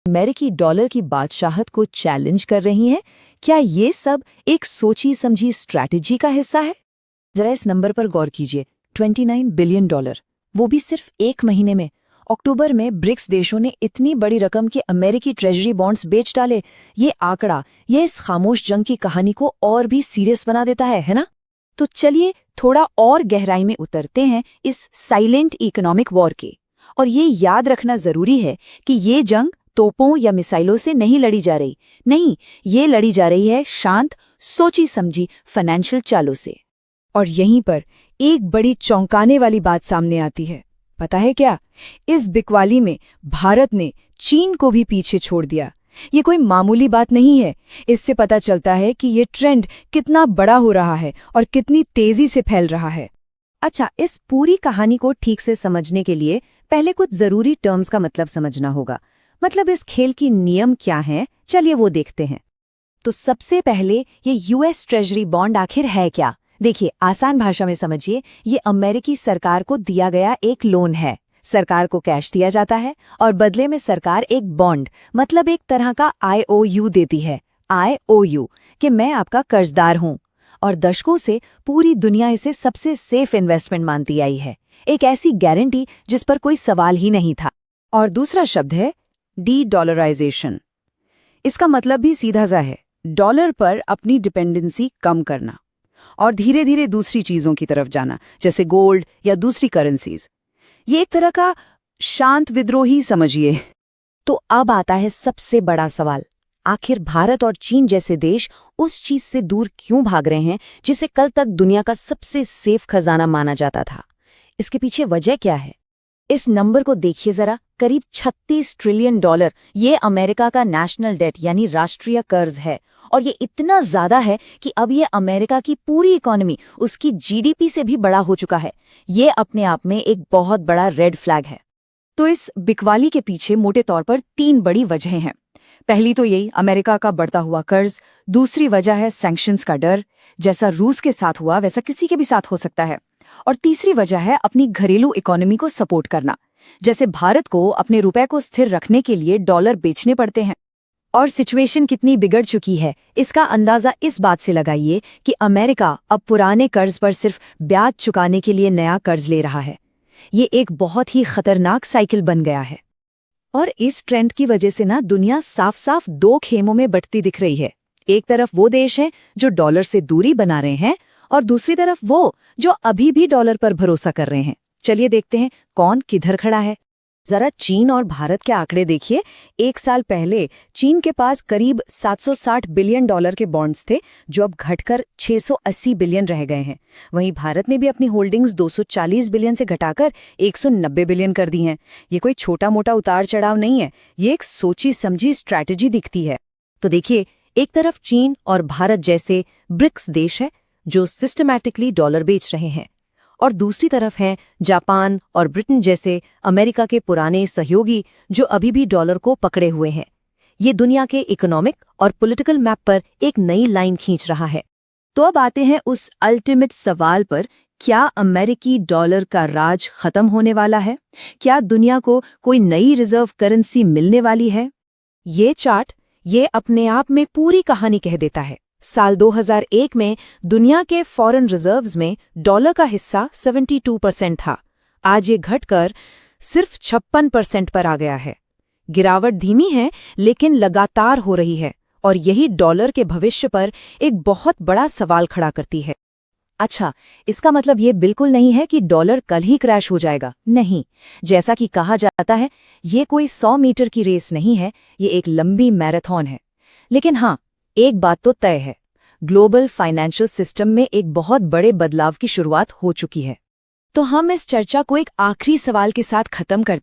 अमेरिकी डॉलर की बादशाहत को चैलेंज कर रही हैं। क्या ये सब एक सोची समझी स्ट्रैटेजी का हिस्सा है? जरा इस नंबर पर गौर कीजिए, $29 बिलियन, वो भी सिर्फ एक महीने में। अक्टूबर में ब्रिक्स देशों ने इतनी बड़ी रकम के अमेरिकी ट्रेजरी बॉन्ड्स बेच डाले। ये आंकड़ा, ये इस खामोश जंग की कहानी को और भी सीरियस बना देता है ना? तो चलिए थोड़ा और गहराई में उतरते हैं इस साइलेंट इकोनॉमिक वॉर के। और ये याद रखना जरूरी है कि ये जंग तोपों या मिसाइलों से नहीं लड़ी जा रही। नहीं, ये लड़ी जा रही है शांत, सोची समझी फाइनेंशियल चालों से। और यहीं पर एक बड़ी चौंकाने वाली बात सामने आती है। पता है क्या? इस बिकवाली में भारत ने चीन को भी पीछे छोड़ दिया। ये कोई मामूली बात नहीं है। इससे पता चलता है कि ये ट्रेंड कितना बड़ा हो रहा है और कितनी तेजी से फैल रहा है। अच्छा, इस पूरी कहानी को ठीक से समझने के लिए पहले कुछ जरूरी टर्म्स का मतलब समझना होगा। मतलब इस खेल की नियम क्या हैं, चलिए वो देखते हैं। तो सबसे पहले ये यूएस ट्रेजरी बॉन्ड आखिर है क्या? देखिए, आसान भाषा में समझिए, ये अमेरिकी सरकार को दिया गया एक लोन है। सरकार को कैश दिया जाता है और बदले में सरकार एक बॉन्ड, मतलब एक तरह का IOU देती है। IOU कि मैं आपका कर्जदार हूं। और दशकों से पूरी दुनिया इसे सबसे सेफ इन्वेस्टमेंट मानती आई है। एक ऐसी गारंटी जिस पर कोई सवाल ही नहीं था। और दूसरा शब्द है डी-डॉलराइजेशन। इसका मतलब भी सीधा सा है, डॉलर पर अपनी डिपेंडेंसी कम करना और धीरे धीरे दूसरी चीजों की तरफ जाना, जैसे गोल्ड या दूसरी करेंसीज। ये एक तरह का शांत विद्रोही समझिए। तो अब आता है सबसे बड़ा सवाल, आखिर भारत और चीन जैसे देश उस चीज से दूर क्यों भाग रहे हैं जिसे कल तक दुनिया का सबसे सेफ खजाना माना जाता था? इसके पीछे वजह क्या है? इस नंबर को देखिए जरा, करीब $36 ट्रिलियन। ये अमेरिका का नेशनल डेट यानी राष्ट्रीय कर्ज है। और ये इतना ज्यादा है कि अब ये अमेरिका की पूरी इकोनॉमी, उसकी GDP से भी बड़ा हो चुका है। ये अपने आप में एक बहुत बड़ा रेड फ्लैग है। तो इस बिकवाली के पीछे मोटे तौर पर 3 बड़ी वजहें हैं। पहली तो यही, अमेरिका का बढ़ता हुआ कर्ज। दूसरी वजह है सैंक्शंस का डर, जैसा रूस के साथ हुआ वैसा किसी के भी साथ हो सकता है। और तीसरी वजह है अपनी घरेलू इकोनॉमी को सपोर्ट करना, जैसे भारत को अपने रुपए को स्थिर रखने के लिए डॉलर बेचने पड़ते हैं। और सिचुएशन कितनी बिगड़ चुकी है इसका अंदाजा इस बात से लगाइए कि अमेरिका अब पुराने कर्ज पर सिर्फ ब्याज चुकाने के लिए नया कर्ज ले रहा है। ये एक बहुत ही खतरनाक साइकिल बन गया है। और इस ट्रेंड की वजह से ना दुनिया साफ साफ 2 खेमों में बंटती दिख रही है। एक तरफ वो देश हैं जो डॉलर से दूरी बना रहे हैं और दूसरी तरफ वो जो अभी भी डॉलर पर भरोसा कर रहे हैं। चलिए देखते हैं कौन किधर खड़ा है। जरा चीन और भारत के आंकड़े देखिए। 1 साल पहले चीन के पास करीब $760 बिलियन के बॉन्ड्स थे, जो अब घटकर $680 बिलियन रह गए हैं। वहीं भारत ने भी अपनी होल्डिंग्स 240 बिलियन से घटाकर 190 बिलियन कर दी हैं। ये कोई छोटा मोटा उतार चढ़ाव नहीं है, ये एक सोची समझी स्ट्रैटेजी दिखती है। तो देखिए, एक तरफ चीन और भारत जैसे ब्रिक्स देश है जो सिस्टमैटिकली डॉलर बेच रहे हैं, और दूसरी तरफ हैं जापान और ब्रिटेन जैसे अमेरिका के पुराने सहयोगी जो अभी भी डॉलर को पकड़े हुए हैं। ये दुनिया के इकोनॉमिक और पॉलिटिकल मैप पर एक नई लाइन खींच रहा है। तो अब आते हैं उस अल्टीमेट सवाल पर, क्या अमेरिकी डॉलर का राज खत्म होने वाला है? क्या दुनिया को कोई नई रिजर्व करेंसी मिलने वाली है? ये चार्ट, ये अपने आप में पूरी कहानी कह देता है। साल 2001 में दुनिया के फॉरेन रिजर्व्स में डॉलर का हिस्सा 72% था। आज ये घटकर सिर्फ 56% पर आ गया है। गिरावट धीमी है लेकिन लगातार हो रही है, और यही डॉलर के भविष्य पर एक बहुत बड़ा सवाल खड़ा करती है। अच्छा, इसका मतलब ये बिल्कुल नहीं है कि डॉलर कल ही क्रैश हो जाएगा। नहीं, जैसा कि कहा जाता है, ये कोई 100 मीटर की रेस नहीं है, ये एक लंबी मैराथन है। लेकिन हाँ, एक बात तो तय है, ग्लोबल फाइनेंशियल सिस्टम में एक बहुत बड़े बदलाव की शुरुआत हो चुकी है। तो हम इस चर्चा को एक आखिरी सवाल के साथ खत्म करते हैं।